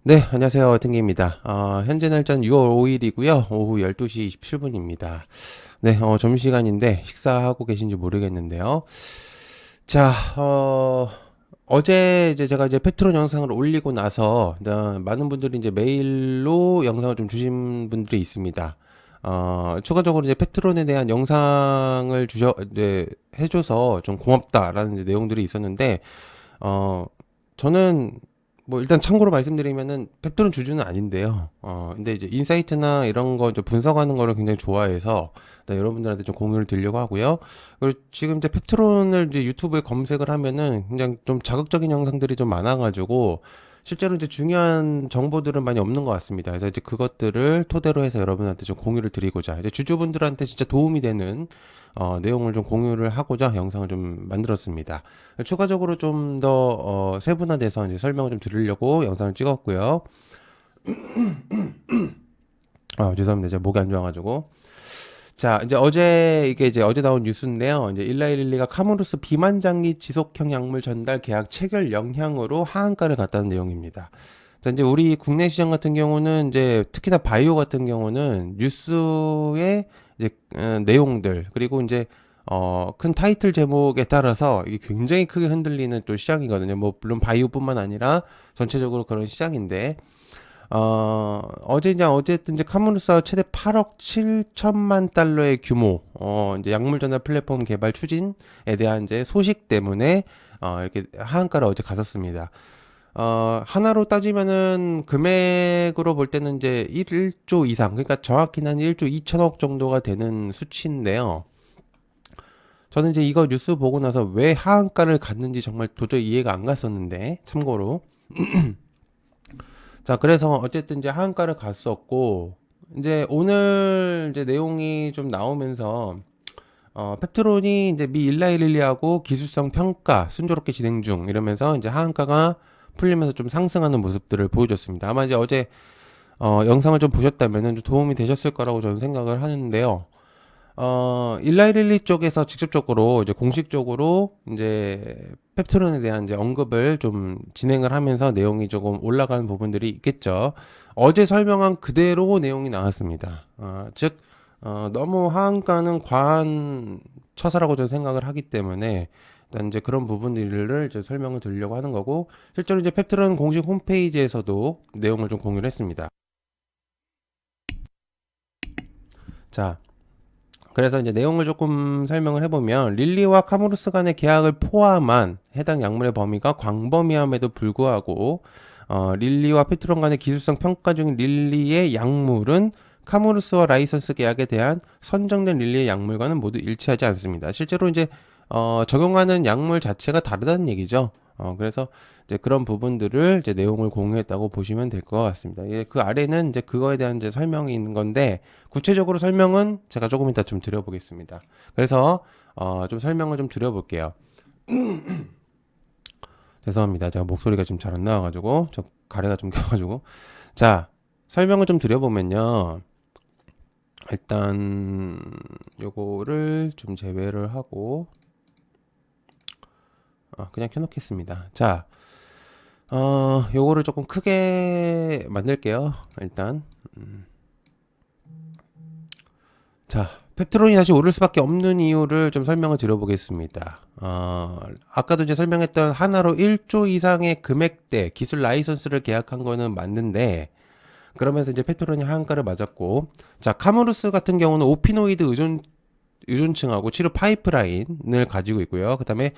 네, 안녕하세요. 탱기입니다. 현재 날짜는 6월 5일이고요. 오후 12시 27분입니다. 네, 점심시간인데 식사하고 계신지 모르겠는데요. 자, 어제 이제 제가 이제 페트론 영상을 올리고 나서 많은 분들이 이제 메일로 영상을 좀 주신 분들이 있습니다. 추가적으로 이제 페트론에 대한 영상을 해줘서 좀 고맙다라는 이제 내용들이 있었는데, 어, 저는 뭐 일단 참고로 말씀드리면은 펩톤은 주주는 아닌데요. 근데 이제 인사이트나 이런 거 이제 분석하는 거를 굉장히 좋아해서 여러분들한테 좀 공유를 드리려고 하고요. 그리고 지금 이제 펩트론을 이제 유튜브에 검색을 하면은 그냥 좀 자극적인 영상들이 좀 많아가지고 실제로 이제 중요한 정보들은 많이 없는 것 같습니다. 그래서 이제 그것들을 토대로 해서 여러분한테 좀 공유를 드리고자 이제 주주분들한테 진짜 도움이 되는 내용을 좀 공유를 하고자 영상을 좀 만들었습니다. 추가적으로 좀 더 세분화돼서 이제 설명을 좀 드리려고 영상을 찍었고요. 죄송합니다. 제가 목이 안 좋아가지고. 자, 이제 어제 나온 뉴스인데요. 이제 일라이릴리가 카모루스 비만장기 지속형 약물 전달 계약 체결 영향으로 하한가를 갔다는 내용입니다. 자, 이제 우리 국내 시장 같은 경우는 이제 특히나 바이오 같은 경우는 뉴스의 이제 내용들 그리고 이제 큰 타이틀 제목에 따라서 이게 굉장히 크게 흔들리는 또 시장이거든요. 뭐 물론 바이오뿐만 아니라 전체적으로 그런 시장인데 어쨌든 이제 카무루사 최대 8억 7천만 달러의 규모, 이제 약물 전달 플랫폼 개발 추진에 대한 이제 소식 때문에, 이렇게 하한가를 어제 갔었습니다. 하나로 따지면은 금액으로 볼 때는 이제 1조 이상, 그러니까 정확히는 한 1조 2천억 정도가 되는 수치인데요. 저는 이제 이거 뉴스 보고 나서 왜 하한가를 갔는지 정말 도저히 이해가 안 갔었는데, 참고로. 자, 그래서 어쨌든 이제 하한가를 갔었고, 이제 오늘 이제 내용이 좀 나오면서, 펩트론이 이제 미 일라이릴리하고 기술성 평가 순조롭게 진행 중 이러면서 이제 하한가가 풀리면서 좀 상승하는 모습들을 보여줬습니다. 아마 이제 어제 영상을 좀 보셨다면은 좀 도움이 되셨을 거라고 저는 생각을 하는데요. 일라이릴리 쪽에서 직접적으로 이제 공식적으로 이제 펩트론에 대한 이제 언급을 좀 진행을 하면서 내용이 조금 올라가는 부분들이 있겠죠. 어제 설명한 그대로 내용이 나왔습니다. 즉, 너무 하한가는 과한 처사라고 저는 생각을 하기 때문에 일단 이제 그런 부분들을 이제 설명을 드리려고 하는 거고 실제로 이제 펩트론 공식 홈페이지에서도 내용을 좀 공유를 했습니다. 자, 그래서 이제 내용을 조금 설명을 해보면 릴리와 카무루스 간의 계약을 포함한 해당 약물의 범위가 광범위함에도 불구하고 릴리와 페트론 간의 기술성 평가 중인 릴리의 약물은 카무루스와 라이선스 계약에 대한 선정된 릴리의 약물과는 모두 일치하지 않습니다. 실제로 이제 적용하는 약물 자체가 다르다는 얘기죠. 그래서 이제 그런 부분들을 이제 내용을 공유했다고 보시면 될 것 같습니다. 예, 그 아래는 이제 그거에 대한 이제 설명이 있는 건데 구체적으로 설명은 제가 조금 이따 좀 드려보겠습니다. 그래서 좀 설명을 좀 드려볼게요. 죄송합니다. 제가 목소리가 지금 잘 안 나와가지고 저 가래가 좀 껴가지고 자 설명을 좀 드려보면요. 일단 요거를 좀 제외를 하고 그냥 켜놓겠습니다. 자, 요거를 조금 크게 만들게요. 일단. 자, 펩트론이 다시 오를 수밖에 없는 이유를 좀 설명을 드려보겠습니다. 아까도 이제 설명했던 하나로 1조 이상의 금액대 기술 라이선스를 계약한 거는 맞는데, 그러면서 이제 펩트론이 하한가를 맞았고, 자, 카무루스 같은 경우는 오피노이드 유존층하고 치료 파이프라인을 가지고 있고요. 그 다음에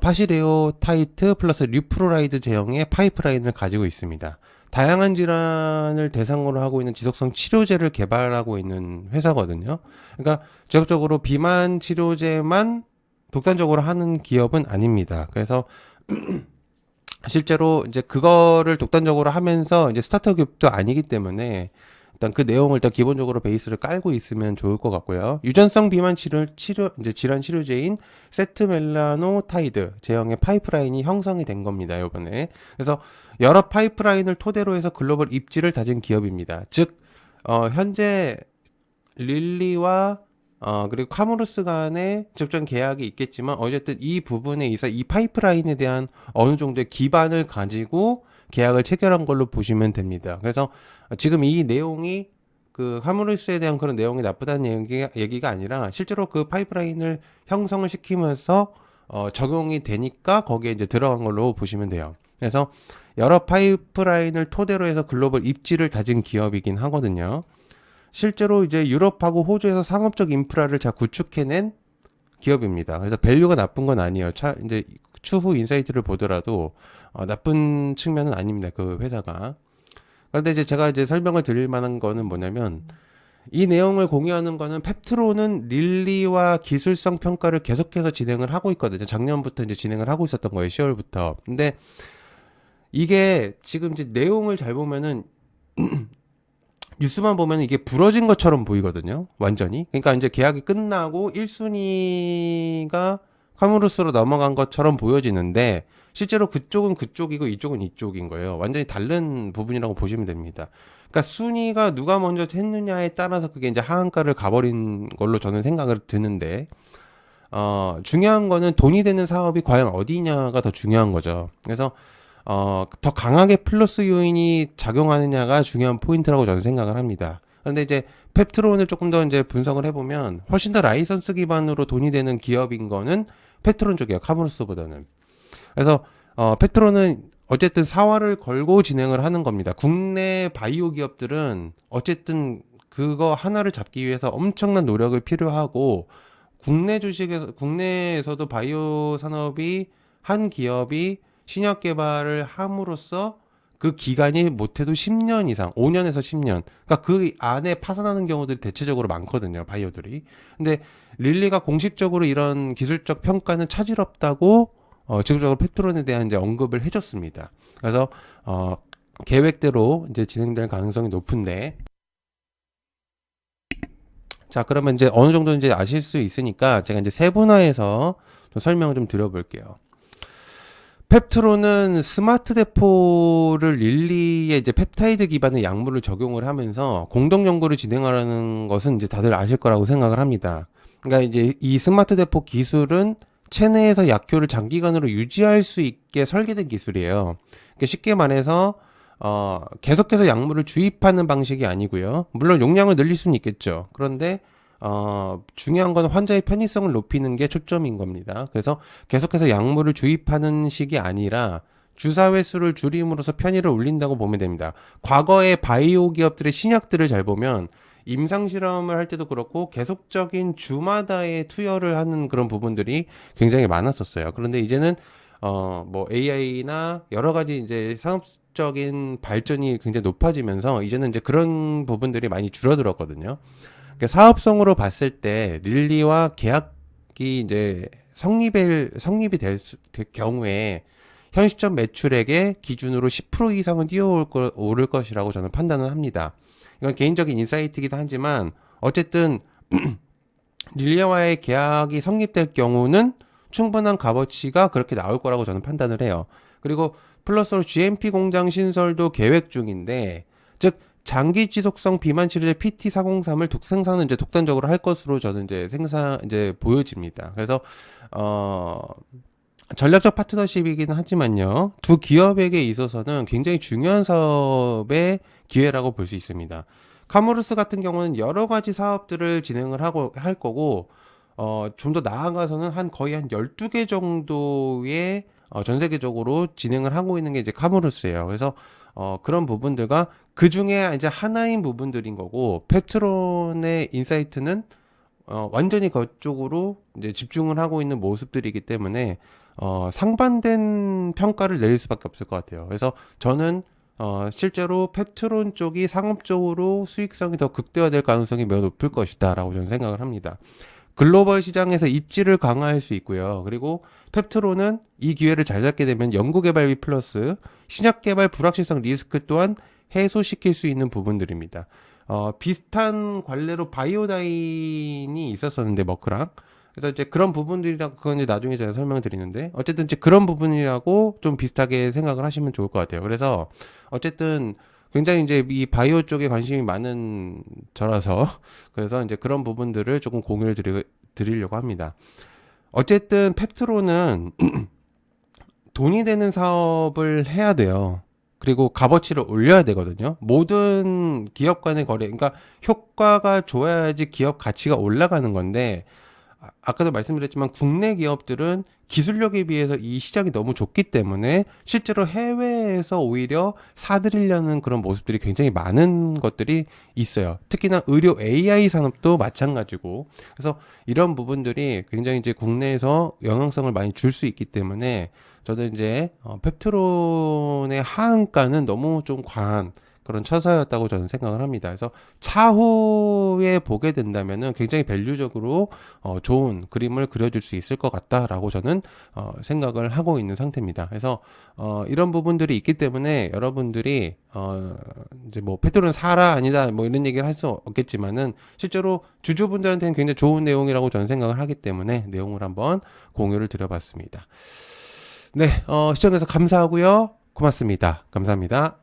파시레오타이트 플러스 류프로라이드 제형의 파이프라인을 가지고 있습니다. 다양한 질환을 대상으로 하고 있는 지속성 치료제를 개발하고 있는 회사거든요. 그러니까 직접적으로 비만 치료제만 독단적으로 하는 기업은 아닙니다. 그래서 실제로 이제 그거를 독단적으로 하면서 이제 스타트업 기업도 아니기 때문에 일단 그 내용을 일단 기본적으로 베이스를 깔고 있으면 좋을 것 같고요. 유전성 비만 이제 질환 치료제인 세트멜라노타이드 제형의 파이프라인이 형성이 된 겁니다, 이번에. 그래서 여러 파이프라인을 토대로 해서 글로벌 입지를 다진 기업입니다. 즉, 현재 릴리와 그리고 카무루스 간의 직접적인 계약이 있겠지만 어쨌든 이 부분에 있어 이 파이프라인에 대한 어느 정도의 기반을 가지고 계약을 체결한 걸로 보시면 됩니다. 그래서 지금 이 내용이 그 카무루스에 대한 그런 내용이 나쁘다는 얘기가 아니라 실제로 그 파이프라인을 형성을 시키면서 적용이 되니까 거기에 이제 들어간 걸로 보시면 돼요. 그래서 여러 파이프라인을 토대로 해서 글로벌 입지를 다진 기업이긴 하거든요. 실제로 이제 유럽하고 호주에서 상업적 인프라를 잘 구축해낸 기업입니다. 그래서 밸류가 나쁜 건 아니에요. 이제 추후 인사이트를 보더라도 나쁜 측면은 아닙니다. 그 회사가. 그런데 이제 제가 이제 설명을 드릴 만한 거는 뭐냐면 이 내용을 공유하는 거는 펩트로는 릴리와 기술성 평가를 계속해서 진행을 하고 있거든요. 작년부터 이제 진행을 하고 있었던 거예요. 10월부터. 근데 이게 지금 이제 내용을 잘 보면은 뉴스만 보면 이게 부러진 것처럼 보이거든요. 완전히. 그러니까 이제 계약이 끝나고 1순위가 카무루스로 넘어간 것처럼 보여지는데 실제로 그쪽은 그쪽이고 이쪽은 이쪽인 거예요. 완전히 다른 부분이라고 보시면 됩니다. 그러니까 순위가 누가 먼저 했느냐에 따라서 그게 이제 하한가를 가버린 걸로 저는 생각을 드는데 중요한 거는 돈이 되는 사업이 과연 어디냐가 더 중요한 거죠. 그래서 더 강하게 플러스 요인이 작용하느냐가 중요한 포인트라고 저는 생각을 합니다. 그런데 이제 펩트론을 조금 더 이제 분석을 해보면 훨씬 더 라이선스 기반으로 돈이 되는 기업인 거는 펩트론 쪽이에요. 카무루스보다는. 그래서 펩트론은 어쨌든 사활을 걸고 진행을 하는 겁니다. 국내 바이오 기업들은 어쨌든 그거 하나를 잡기 위해서 엄청난 노력을 필요하고 국내에서도 바이오 산업이 한 기업이 신약 개발을 함으로써 그 기간이 못해도 10년 이상, 5년에서 10년. 그러니까 그 안에 파산하는 경우들이 대체적으로 많거든요, 바이오들이. 근데 릴리가 공식적으로 이런 기술적 평가는 차질 없다고 지속적으로 펩트론에 대한 이제 언급을 해줬습니다. 그래서 계획대로 이제 진행될 가능성이 높은데. 자, 그러면 이제 어느 정도 이제 아실 수 있으니까 제가 이제 세분화해서 좀 설명을 좀 드려볼게요. 펩트론은 스마트 대포를 릴리에 이제 펩타이드 기반의 약물을 적용을 하면서 공동 연구를 진행하라는 것은 이제 다들 아실 거라고 생각을 합니다. 그러니까 이제 이 스마트 대포 기술은 체내에서 약효를 장기간으로 유지할 수 있게 설계된 기술이에요. 그러니까 쉽게 말해서 계속해서 약물을 주입하는 방식이 아니고요. 물론 용량을 늘릴 수는 있겠죠. 그런데 중요한 건 환자의 편의성을 높이는 게 초점인 겁니다. 그래서 계속해서 약물을 주입하는 식이 아니라 주사 횟수를 줄임으로써 편의를 올린다고 보면 됩니다. 과거의 바이오 기업들의 신약들을 잘 보면 임상 실험을 할 때도 그렇고 계속적인 주마다의 투여를 하는 그런 부분들이 굉장히 많았었어요. 그런데 이제는 뭐 AI나 여러 가지 이제 산업적인 발전이 굉장히 높아지면서 이제는 이제 그런 부분들이 많이 줄어들었거든요. 사업성으로 봤을 때 릴리와 계약이 이제 성립이 될 경우에 현 시점 매출액의 기준으로 10% 이상은 오를 것이라고 저는 판단을 합니다. 이건 개인적인 인사이트이기도 하지만 어쨌든 릴리와의 계약이 성립될 경우는 충분한 값어치가 그렇게 나올 거라고 저는 판단을 해요. 그리고 플러스로 GMP 공장 신설도 계획 중인데, 즉 장기 지속성 비만 치료제 PT403을 생산은 이제 독단적으로 할 것으로 저는 이제 보여집니다. 그래서 전략적 파트너십이긴 하지만요, 두 기업에게 있어서는 굉장히 중요한 사업의 기회라고 볼 수 있습니다. 카무루스 같은 경우는 여러 가지 사업들을 진행을 할 거고, 좀 더 나아가서는 거의 한 12개 정도의 전 세계적으로 진행을 하고 있는 게 이제 카무루스예요. 그래서 그런 부분들과 그 중에 이제 하나인 부분들인 거고, 펩트론의 인사이트는 완전히 그쪽으로 이제 집중을 하고 있는 모습들이기 때문에 상반된 평가를 내릴 수밖에 없을 것 같아요. 그래서 저는 실제로 펩트론 쪽이 상업적으로 수익성이 더 극대화될 가능성이 매우 높을 것이다 라고 저는 생각을 합니다. 글로벌 시장에서 입지를 강화할 수 있고요. 그리고 펩트론은 이 기회를 잘 잡게 되면 연구개발비 플러스 신약개발 불확실성 리스크 또한 해소시킬 수 있는 부분들입니다. 비슷한 관례로 바이오다인이 있었었는데, 머크랑. 그래서 이제 그런 부분들이라고, 그건 이제 나중에 제가 설명을 드리는데, 어쨌든 이제 그런 부분이라고 좀 비슷하게 생각을 하시면 좋을 것 같아요. 그래서 어쨌든 굉장히 이제 이 바이오 쪽에 관심이 많은 저라서, 그래서 이제 그런 부분들을 조금 공유를 드리려고 합니다. 어쨌든 펩트론은 돈이 되는 사업을 해야 돼요. 그리고 값어치를 올려야 되거든요. 모든 기업 간의 거래, 그러니까 효과가 좋아야지 기업 가치가 올라가는 건데, 아까도 말씀드렸지만 국내 기업들은 기술력에 비해서 이 시장이 너무 좁기 때문에 실제로 해외에서 오히려 사들이려는 그런 모습들이 굉장히 많은 것들이 있어요. 특히나 의료 AI 산업도 마찬가지고. 그래서 이런 부분들이 굉장히 이제 국내에서 영향성을 많이 줄 수 있기 때문에 저도 이제 펩트론의 하한가는 너무 좀 과한 그런 처사였다고 저는 생각을 합니다. 그래서 차후에 보게 된다면은 굉장히 밸류적으로 좋은 그림을 그려줄 수 있을 것 같다라고 저는 생각을 하고 있는 상태입니다. 그래서 이런 부분들이 있기 때문에 여러분들이 이제 뭐 페트롤은 사라 아니다 뭐 이런 얘기를 할 수 없겠지만은 실제로 주주분들한테는 굉장히 좋은 내용이라고 저는 생각을 하기 때문에 내용을 한번 공유를 드려봤습니다. 네, 시청해주셔서 감사하고요. 고맙습니다. 감사합니다.